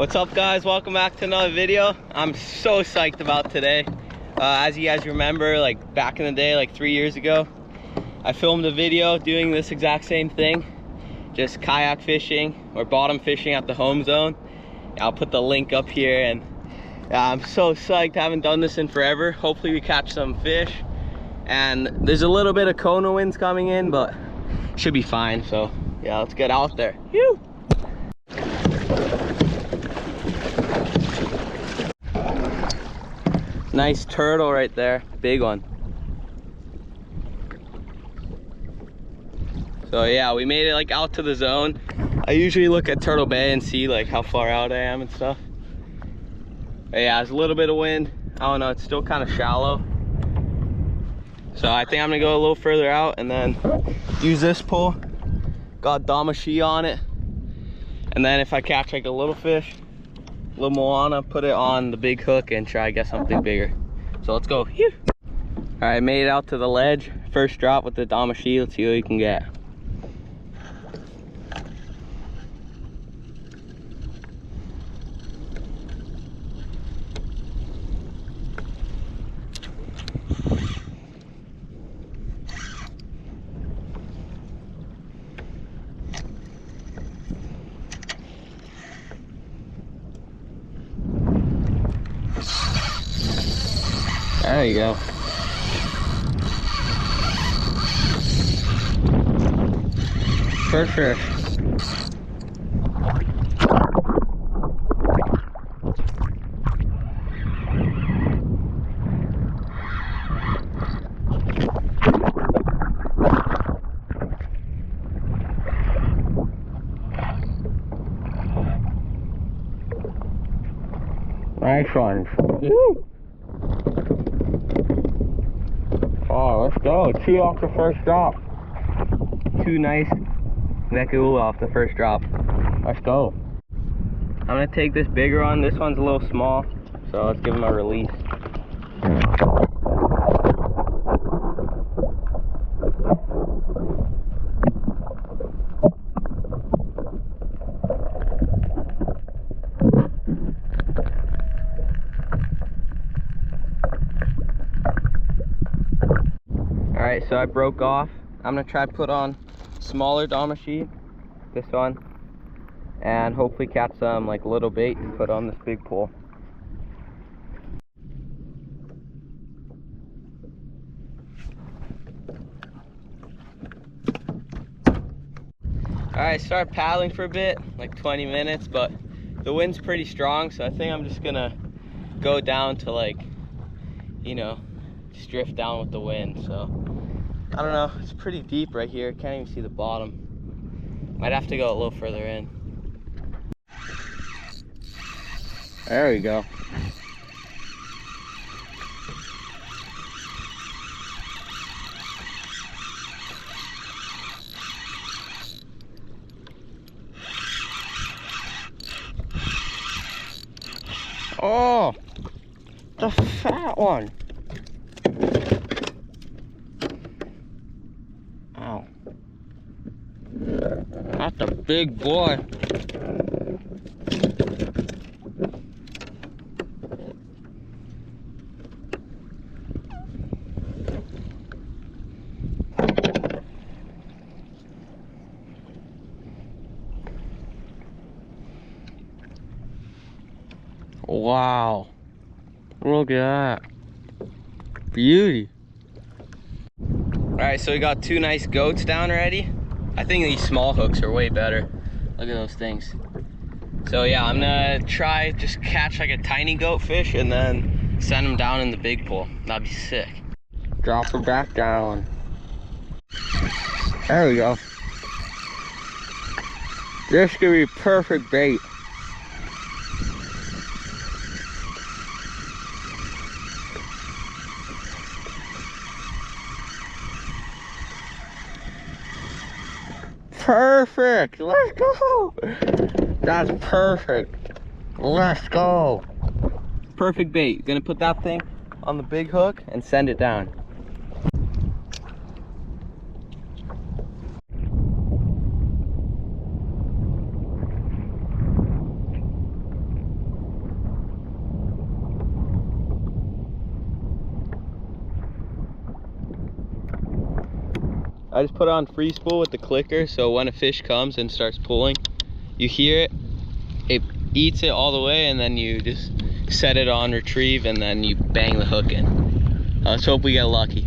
What's up, guys? Welcome back to another video. I'm so psyched about today. As you guys remember, like back in the day, like 3 years ago, I filmed a video doing this exact same thing, just kayak fishing or bottom fishing at the home zone. I'll put the link up here, and I'm so psyched. I haven't done this in forever. Hopefully we catch some fish, and there's a little bit of Kona winds coming in, but should be fine. So yeah, let's get out there. Whew. Nice turtle right there, big one. So yeah, we made it like out to the zone. I usually look at Turtle Bay and see like how far out I am and stuff. But yeah, there's a little bit of wind. I don't know, it's still kind of shallow. So I think I'm gonna go a little further out and then use this pole. Got damashi on it. And then if I catch like a little fish, little Moana, put it on the big hook and try to get something bigger. So let's go. Phew. All right, made it out to the ledge. First drop with the damashi. Let's see what you can get. There you go. First fish. Nice one. Woo! Oh, let's go. 2 off the first drop. 2 nice Nekula off the first drop. Let's go. I'm gonna take this bigger one. This one's a little small, so let's give him a release. Alright, so I broke off. I'm gonna try to put on smaller damashi, this one, and hopefully catch some like little bait to put on this big pole. Alright, start paddling for a bit, like 20 minutes, but the wind's pretty strong, so I think I'm just gonna go down to like, you know, just drift down with the wind. So I don't know, it's pretty deep right here. Can't even see the bottom. Might have to go a little further in. There we go. Oh, the fat one. Ow. That's a big boy. Wow. Look at that. Beauty. Alright, so we got 2 nice goats down already. I think these small hooks are way better. Look at those things. So yeah, I'm gonna try just catch like a tiny goat fish and then send them down in the big pool. That'd be sick. Drop her back down. There we go. This could be perfect bait. Perfect. Let's go. That's perfect. Let's go. Perfect bait. Gonna put that thing on the big hook and send it down. I just put it on free spool with the clicker, so when a fish comes and starts pulling, you hear it, it eats it all the way, and then you just set it on retrieve, and then you bang the hook in. Let's hope we get lucky.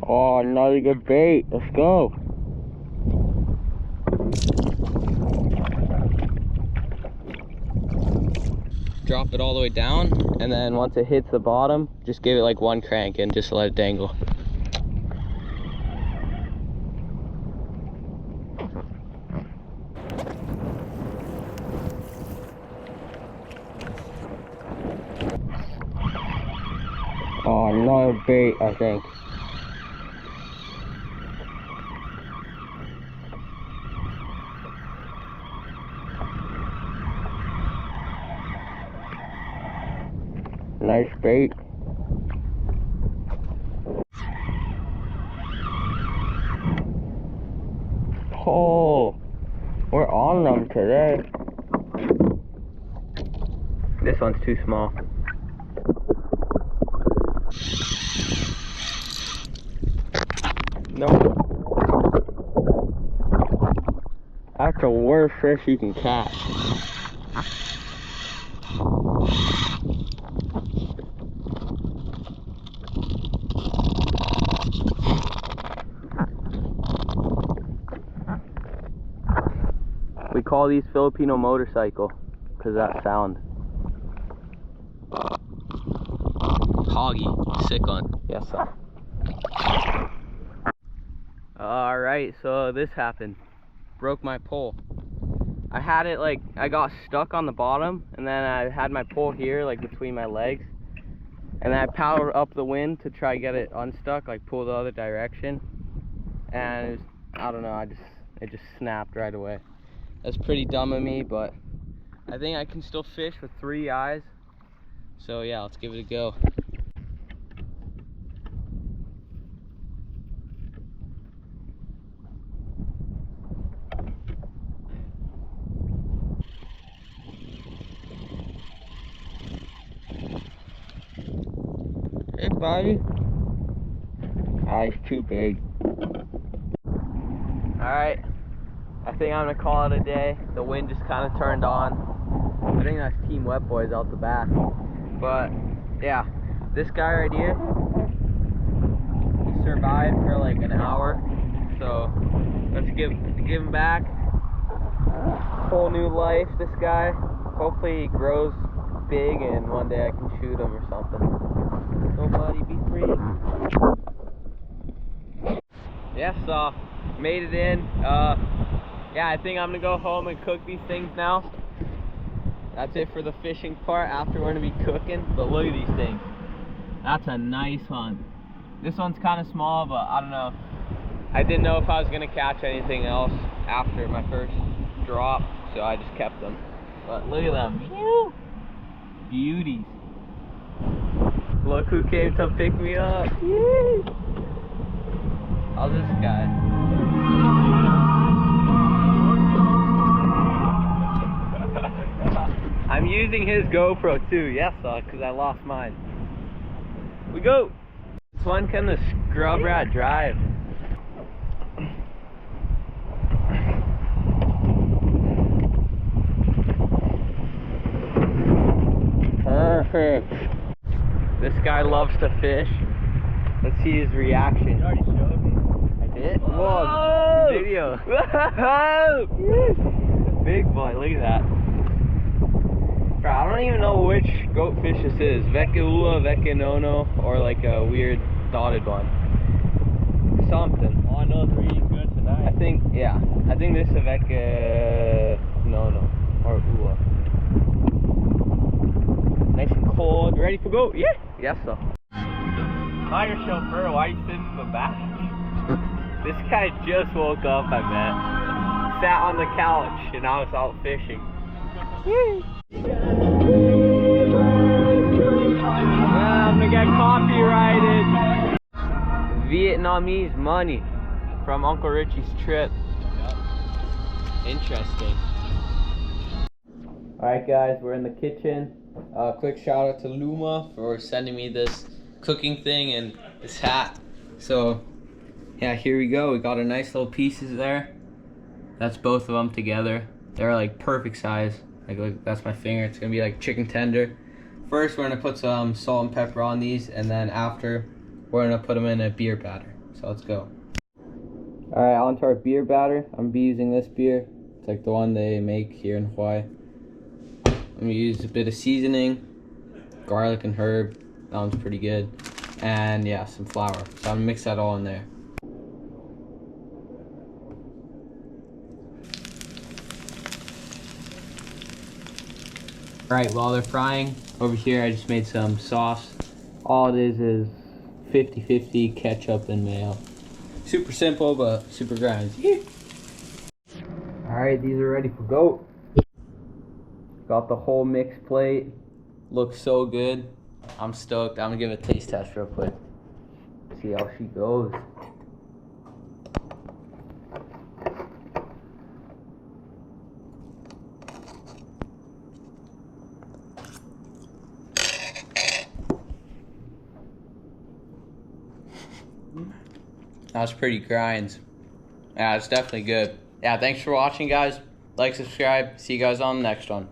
Oh, another good bait. Let's go. Drop it all the way down, and then once it hits the bottom, just give it like one crank and just let it dangle. Oh, another bait, I think. Nice bait. Oh, we're on them today. This one's too small. Nope. That's the worst fish you can catch. We call these Filipino motorcycle because that sound. Hoggy, sick one. Yes, sir. Alright, so this happened. Broke my pole. I had it like, I got stuck on the bottom, and then I had my pole here, like between my legs. And then I paddled up the wind to try to get it unstuck, like pull the other direction. And it was, I don't know, it just snapped right away. That's pretty dumb of me, but I think I can still fish with 3 eyes. So yeah, let's give it a go. Hey buddy. Ah, he's too big. Alright, I think I'm gonna call it a day. The wind just kind of turned on. I think that's Team Wet Boys out the back. But yeah, this guy right here, he survived for like an hour. So let's give him back. Whole new life, this guy. Hopefully he grows big and one day I can shoot him or something. Nobody be free. Yeah, so made it in. Yeah, I think I'm gonna go home and cook these things now. That's it for the fishing part. After we're gonna be cooking. But look at these things. That's a nice one. This one's kind of small, but I don't know. I didn't know if I was gonna catch anything else after my first drop, so I just kept them. But look at them. Beauties. Look who came to pick me up. Yay. How's this guy? I'm using his GoPro too, yes, because I lost mine. We go! This one can the scrub rat drive. Perfect. This guy loves to fish. Let's see his reaction. You already showed me. I did? Whoa! Video. Big boy, look at that. Bro, I don't even know which goatfish this is. Vekeula, Vekenono, or like a weird dotted one. Something. All I know is we're eating good tonight. I think, yeah. I think this is a Vekenono, or Ua. Nice and cold. Ready for go? Yeah! Yes, sir. Hi, your chauffeur. Why are you sitting in the back? This guy just woke up, I bet. Sat on the couch and I was out fishing. Yeah, I'm gonna get copyrighted. Vietnamese money from Uncle Richie's trip. Yep. Interesting. Alright guys, we're in the kitchen. Quick shout out to Luma for sending me this cooking thing and this hat. So yeah, here we go. We got our nice little pieces there. That's both of them together. They're like perfect size. Like that's my finger. It's gonna be like chicken tender. First, we're gonna put some salt and pepper on these, and then after, we're gonna put them in a beer batter. So let's go. All right, on to our beer batter. I'm gonna be using this beer. It's like the one they make here in Hawaii. I'm gonna use a bit of seasoning, garlic and herb. That one's pretty good. And yeah, some flour. So I'm gonna mix that all in there. Alright, while they're frying, over here I just made some sauce. All it is 50-50 ketchup and mayo. Super simple, but super grindy. Alright, these are ready for go. Got the whole mixed plate. Looks so good. I'm stoked. I'm gonna give it a taste test real quick. See how she goes. That was pretty grinds. Yeah, it's definitely good. Yeah, thanks for watching, guys. Like, subscribe. See you guys on the next one.